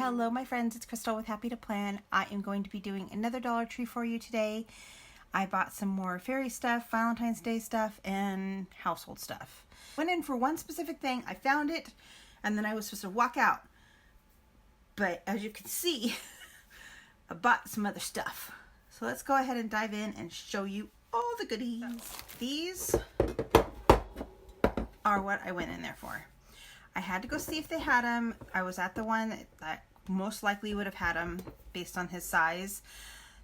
Hello my friends, it's Crystal with Happy to Plan. I am going to be doing another Dollar Tree for you today. I bought some more fairy stuff, Valentine's Day stuff, and household stuff. Went in for one specific thing, I found it, and then I was supposed to walk out. But as you can see, I bought some other stuff. So let's go ahead and dive in and show you all the goodies. These are what I went in there for. I had to go see if they had them. I was at the one that most likely would have had them based on his size.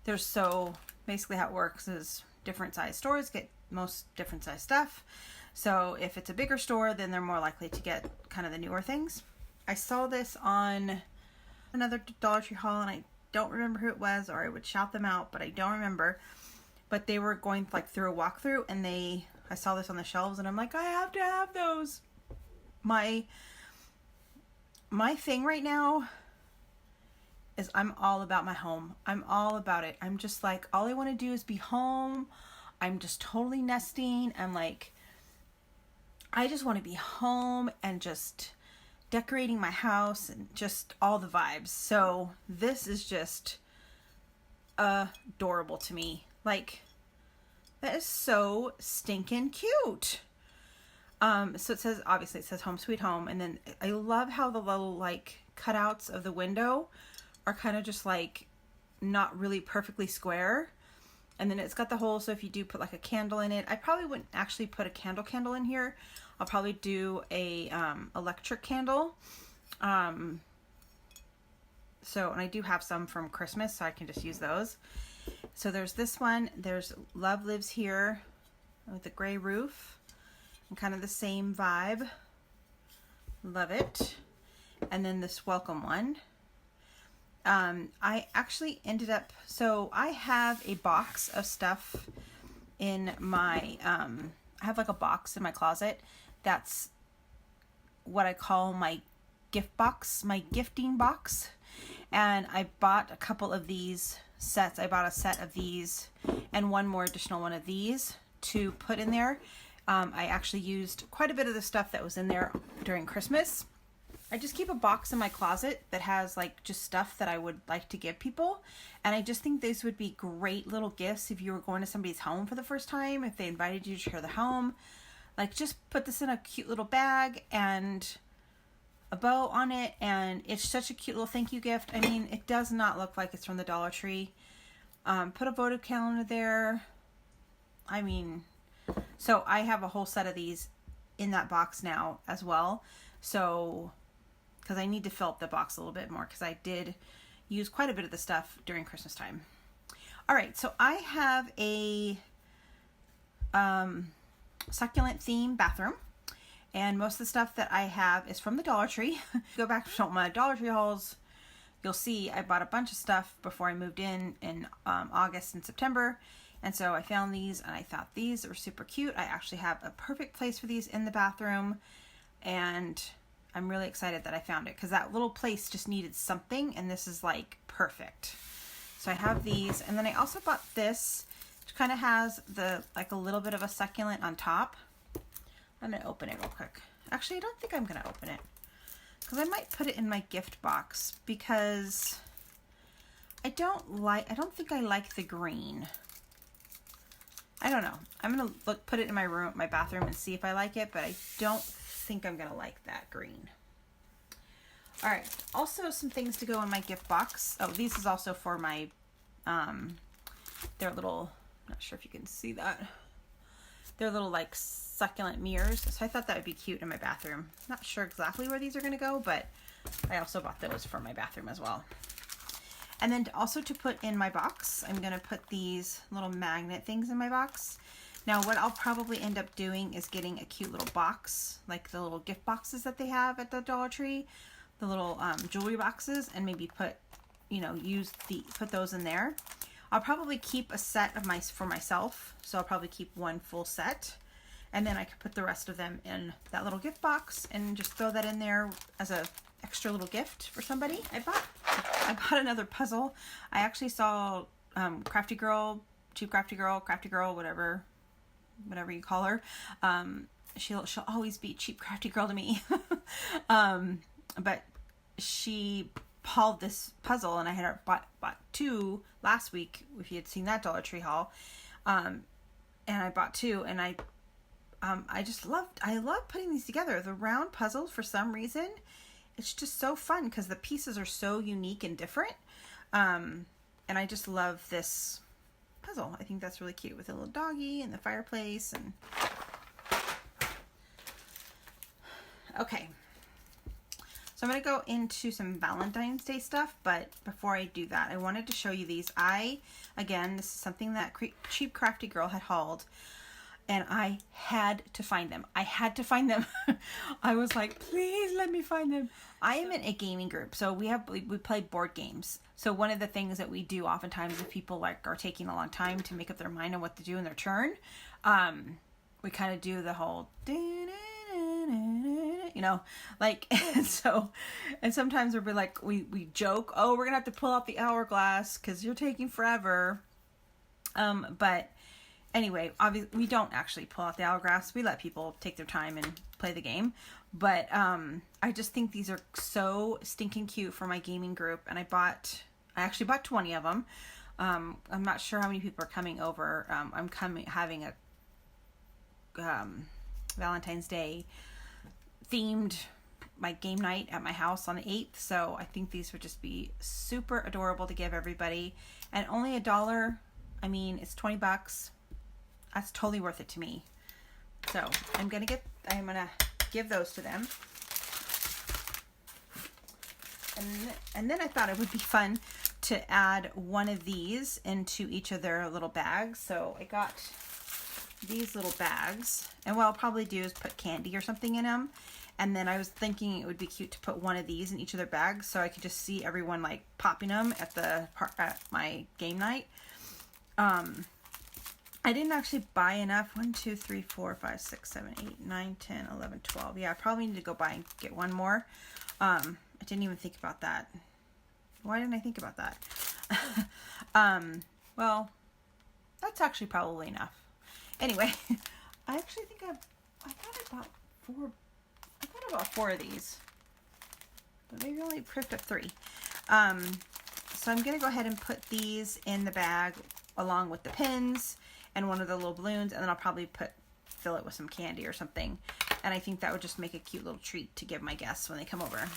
Basically how it works is different size stores get most different size stuff. So if it's a bigger store, then they're more likely to get kind of the newer things. I saw this on another Dollar Tree haul and I don't remember who it was, or I would shout them out, but I don't remember. But they were going like through a walkthrough and I saw this on the shelves and I'm like, I have to have those. My thing right now is I'm all about my home. I'm all about it. I'm just like, all I want to do is be home. I'm just totally nesting. I'm like, I just want to be home and just decorating my house and just all the vibes. So this is just adorable to me. Like, that is so stinking cute. So it says, obviously it says home sweet home. And then I love how the little like cutouts of the window are kind of just like not really perfectly square. And then it's got the hole. So if you do put like a candle in it, I probably wouldn't actually put a candle in here. I'll probably do a electric candle. And I do have some from Christmas, so I can just use those. So there's this one. There's Love Lives Here with the gray roof. And kind of the same vibe. Love it. And then this welcome one. I actually ended up, so I have a box of stuff in my, I have like a box in my closet. That's what I call my gift box, my gifting box. And I bought a couple of these sets. I bought a set of these and one more additional one of these to put in there. I actually used quite a bit of the stuff that was in there during Christmas. I just keep a box in my closet that has like just stuff that I would like to give people. And I just think these would be great little gifts if you were going to somebody's home for the first time, if they invited you to share the home. Like, just put this in a cute little bag and a bow on it, and it's such a cute little thank you gift. I mean, it does not look like it's from the Dollar Tree. Put a votive calendar there. I mean, so I have a whole set of these in that box now as well. So, because I need to fill up the box a little bit more, because I did use quite a bit of the stuff during Christmas time. All right, so I have a succulent theme bathroom, and most of the stuff that I have is from the Dollar Tree. Go back to my Dollar Tree hauls, you'll see I bought a bunch of stuff before I moved in August and September. And so I found these and I thought these were super cute. I actually have a perfect place for these in the bathroom, and I'm really excited that I found it because that little place just needed something, and this is like perfect. So I have these, and then I also bought this, which kind of has like a little bit of a succulent on top. I'm gonna open it real quick. Actually, I don't think I'm gonna open it because I might put it in my gift box because I don't think I like the green. I don't know. I'm gonna put it in my bathroom and see if I like it, but I don't think I'm gonna like that green. All right. Also, some things to go in my gift box. Oh, these is also for my their little. Not sure if you can see that. They're little like succulent mirrors. So I thought that would be cute in my bathroom. Not sure exactly where these are gonna go, but I also bought those for my bathroom as well. And then also to put in my box, I'm going to put these little magnet things in my box. Now what I'll probably end up doing is getting a cute little box, like the little gift boxes that they have at the Dollar Tree, the little jewelry boxes, and maybe put those in there. I'll probably keep a set of for myself, so I'll probably keep one full set, and then I can put the rest of them in that little gift box and just throw that in there as a extra little gift for somebody. I bought another puzzle. I actually saw Crafty Girl, Cheap Crafty Girl, whatever you call her. She'll always be Cheap Crafty Girl to me. But she hauled this puzzle, and I had bought 2 last week, if you had seen that Dollar Tree haul. And I bought 2, and I love putting these together. The round puzzles, for some reason, it's just so fun because the pieces are so unique and different. And I just love this puzzle. I think that's really cute with a little doggy and the fireplace. And okay, so I'm going to go into some Valentine's Day stuff, but before I do that, I wanted to show you these. Again, this is something that Cheap Crafty Girl had hauled, and I had to find them. I was like, please let me find them. I am in a gaming group, so we play board games. So one of the things that we do oftentimes, if people like are taking a long time to make up their mind on what to do in their turn, we kind of do the whole, you know, like, and sometimes we'll be like, we joke, oh, we're gonna have to pull out the hourglass because you're taking forever. But anyway, obviously we don't actually pull out the hourglass. We let people take their time and play the game. But I just think these are so stinking cute for my gaming group, and I actually bought 20 of them. I'm not sure how many people are coming over. I'm having a Valentine's Day themed game night at my house on the 8th, so I think these would just be super adorable to give everybody. And only $1. I mean, it's 20 bucks. That's totally worth it to me. So I'm gonna give those to them. And then I thought it would be fun to add one of these into each of their little bags. So I got these little bags, and what I'll probably do is put candy or something in them. And then I was thinking it would be cute to put one of these in each of their bags, so I could just see everyone like popping them at my game night. I didn't actually buy enough. 1, 2, 3, 4, 5, 6, 7, 8, 9, 10, 11, 12. Yeah, I probably need to go buy and get one more. I didn't even think about that. Why didn't I think about that? Well, that's actually probably enough. Anyway, I actually think I thought I bought 4. I thought I bought 4 of these, but maybe I only picked up 3. So I'm gonna go ahead and put these in the bag along with the pins and one of the little balloons, and then I'll probably fill it with some candy or something. And I think that would just make a cute little treat to give my guests when they come over.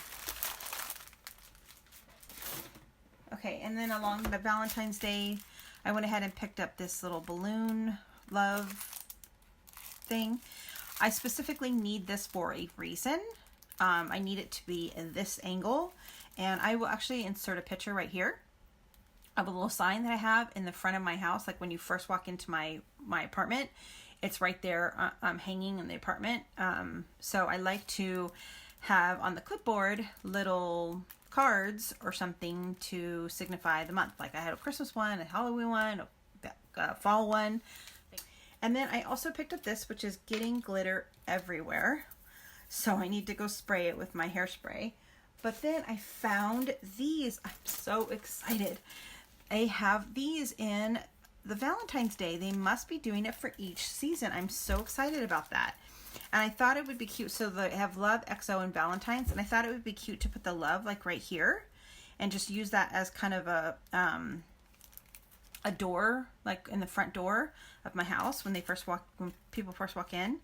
Okay, and then along the Valentine's Day, I went ahead and picked up this little balloon love thing. I specifically need this for a reason. I need it to be in this angle, and I will actually insert a picture right here of a little sign that I have in the front of my house. Like when you first walk into my apartment, it's right there hanging in the apartment. So I like to have on the clipboard little cards or something to signify the month. Like I had a Christmas one, a Halloween one, a fall one. And then I also picked up this, which is Getting Glitter Everywhere. So I need to go spray it with my hairspray. But then I found these. I'm so excited. I have these in the Valentine's Day. They must be doing it for each season. I'm so excited about that. And I thought it would be cute. So they have Love, XO, and Valentine's. And I thought it would be cute to put the love like right here and just use that as kind of a door, like in the front door of my house when people first walk in.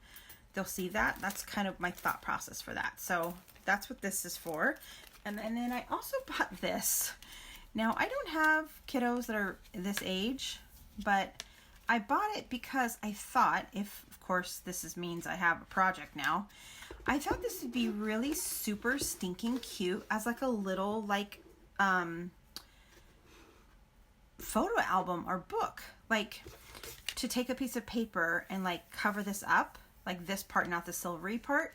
They'll see that. That's kind of my thought process for that. So that's what this is for. And then I also bought this. Now, I don't have kiddos that are this age, but I bought it because I thought, of course, means I have a project now, I thought this would be really super stinking cute as like a little like photo album or book. Like to take a piece of paper and like cover this up, like this part, not the silvery part,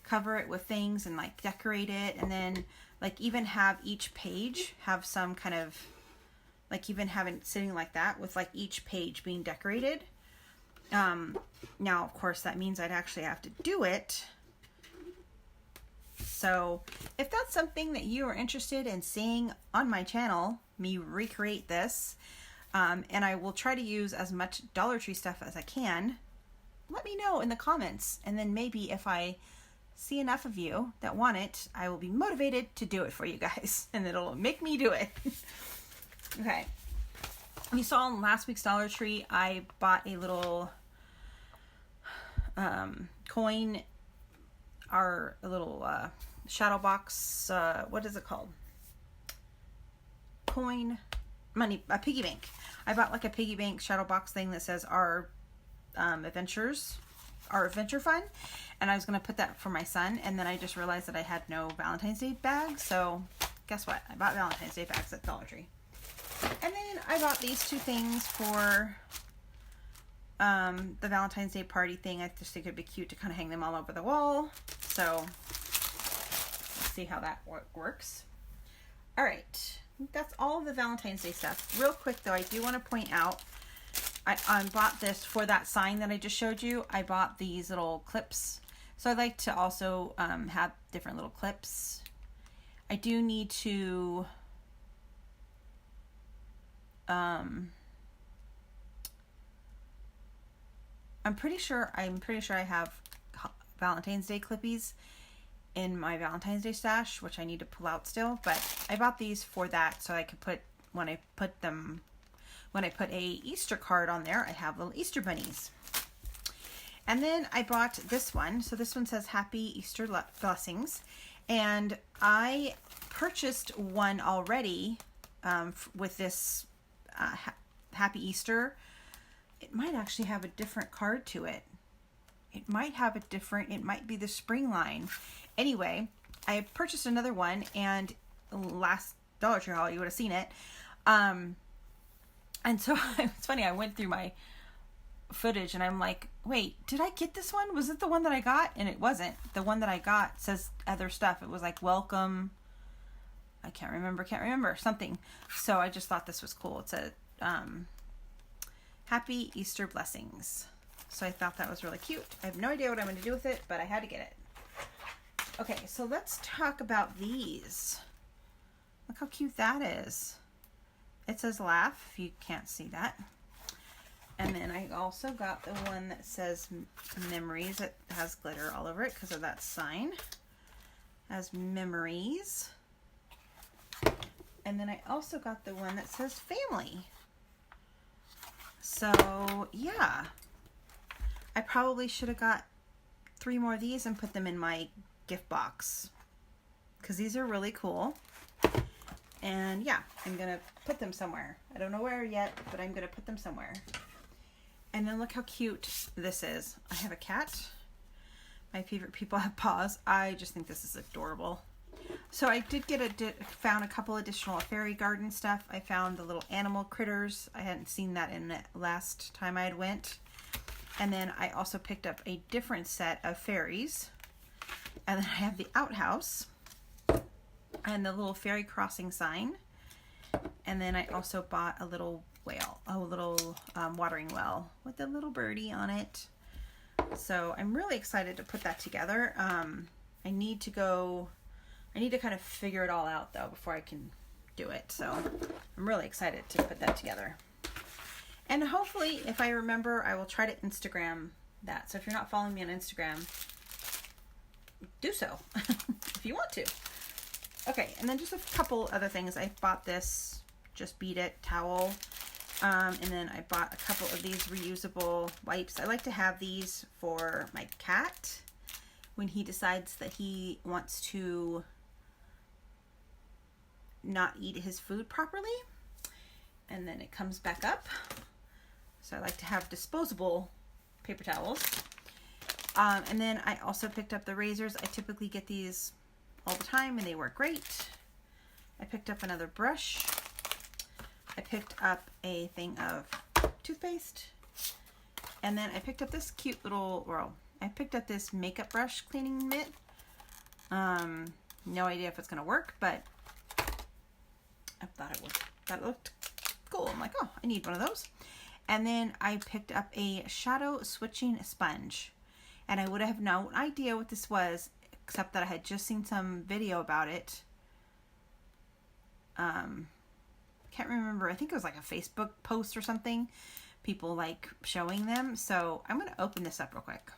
cover it with things and like decorate it, and then like even have each page have some kind of, like even have it sitting like that with like each page being decorated. Now, of course, that means I'd actually have to do it. So if that's something that you are interested in seeing on my channel, me recreate this, and I will try to use as much Dollar Tree stuff as I can, let me know in the comments. And then maybe if I see enough of you that want it, I will be motivated to do it for you guys, and it'll make me do it. Okay. You saw in last week's Dollar Tree, I bought a little coin, or a little shadow box, what is it called? Coin, money, a piggy bank. I bought like a piggy bank shadow box thing that says our adventure fun, and I was gonna put that for my son, and then I just realized that I had no Valentine's Day bags, so guess what? I bought Valentine's Day bags at Dollar Tree. And then I bought these two things for the Valentine's Day party thing. I just think it'd be cute to kind of hang them all over the wall. So let's see how that works. All right, that's all of the Valentine's Day stuff. Real quick though, I do want to point out, I bought this for that sign that I just showed you. I bought these little clips. So I like to also have different little clips. I do need to I'm pretty sure I have Valentine's Day clippies in my Valentine's Day stash, which I need to pull out still, but I bought these for that so I could put, when I put a Easter card on there, I have little Easter bunnies. And then I bought this one. So this one says Happy Easter Blessings, and I purchased one already with this Happy Easter. It might actually have a different card to it. It might be the spring line. Anyway, I purchased another one, and last Dollar Tree haul, you would have seen it. And so it's funny, I went through my footage and I'm like, wait, did I get this one? Was it the one that I got? And it wasn't. The one that I got says other stuff. It was like welcome. I can't remember something. So I just thought this was cool. It said Happy Easter Blessings. So I thought that was really cute. I have no idea what I'm going to do with it, but I had to get it. Okay, so let's talk about these. Look how cute that is. It says laugh, if you can't see that. And then I also got the one that says memories. It has glitter all over it because of that sign. It has memories. And then I also got the one that says family. So yeah, I probably should have got 3 more of these and put them in my gift box because these are really cool. And yeah, I'm gonna put them somewhere. I don't know where yet, but I'm gonna put them somewhere. And then look how cute this is. I have a cat. My favorite people have paws. I just think this is adorable. So I did found a couple additional fairy garden stuff. I found the little animal critters. I hadn't seen that in the last time I had went. And then I also picked up a different set of fairies. And then I have the outhouse and the little fairy crossing sign. And then I also bought a little watering well with a little birdie on it. So I'm really excited to put that together. I need to kind of figure it all out though before I can do it. So I'm really excited to put that together. And hopefully, if I remember, I will try to Instagram that. So if you're not following me on Instagram, do so if you want to. Okay, and then just a couple other things. I bought this Just Beat It towel. And then I bought a couple of these reusable wipes. I like to have these for my cat when he decides that he wants to not eat his food properly. And then it comes back up. So I like to have disposable paper towels. And then I also picked up the razors. I typically get these all the time and they work great. I picked up another brush. I picked up a thing of toothpaste. And then I picked up this cute little, I picked up this makeup brush cleaning mitt. No idea if it's going to work, but I thought it looked cool. I'm like, oh, I need one of those. And then I picked up a shadow switching sponge. And I would have no idea what this was, except that I had just seen some video about it. Can't remember. I think it was like a Facebook post or something. People like showing them. So I'm going to open this up real quick.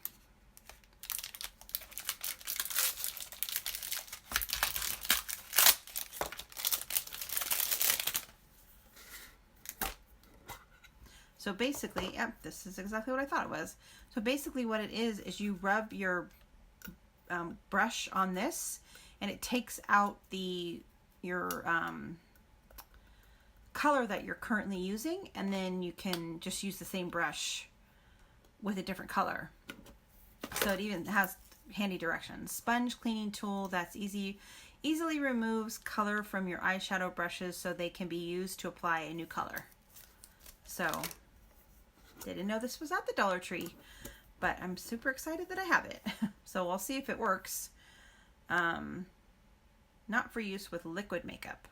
So basically, yep, this is exactly what I thought it was. So basically what it is you rub your brush on this, and it takes out your color that you're currently using, and then you can just use the same brush with a different color. So it even has handy directions. Sponge cleaning tool that's easily removes color from your eyeshadow brushes so they can be used to apply a new color. So didn't know this was at the Dollar Tree, but I'm super excited that I have it. So we'll see if it works. Not for use with liquid makeup.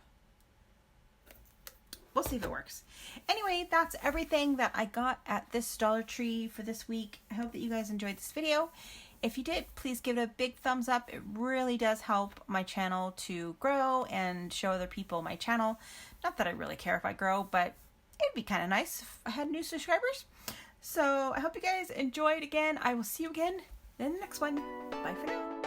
We'll see if it works. Anyway, that's everything that I got at this Dollar Tree for this week. I hope that you guys enjoyed this video. If you did, please give it a big thumbs up. It really does help my channel to grow and show other people my channel. Not that I really care if I grow, but it'd be kind of nice if I had new subscribers. So I hope you guys enjoyed again. I will see you again in the next one. Bye for now.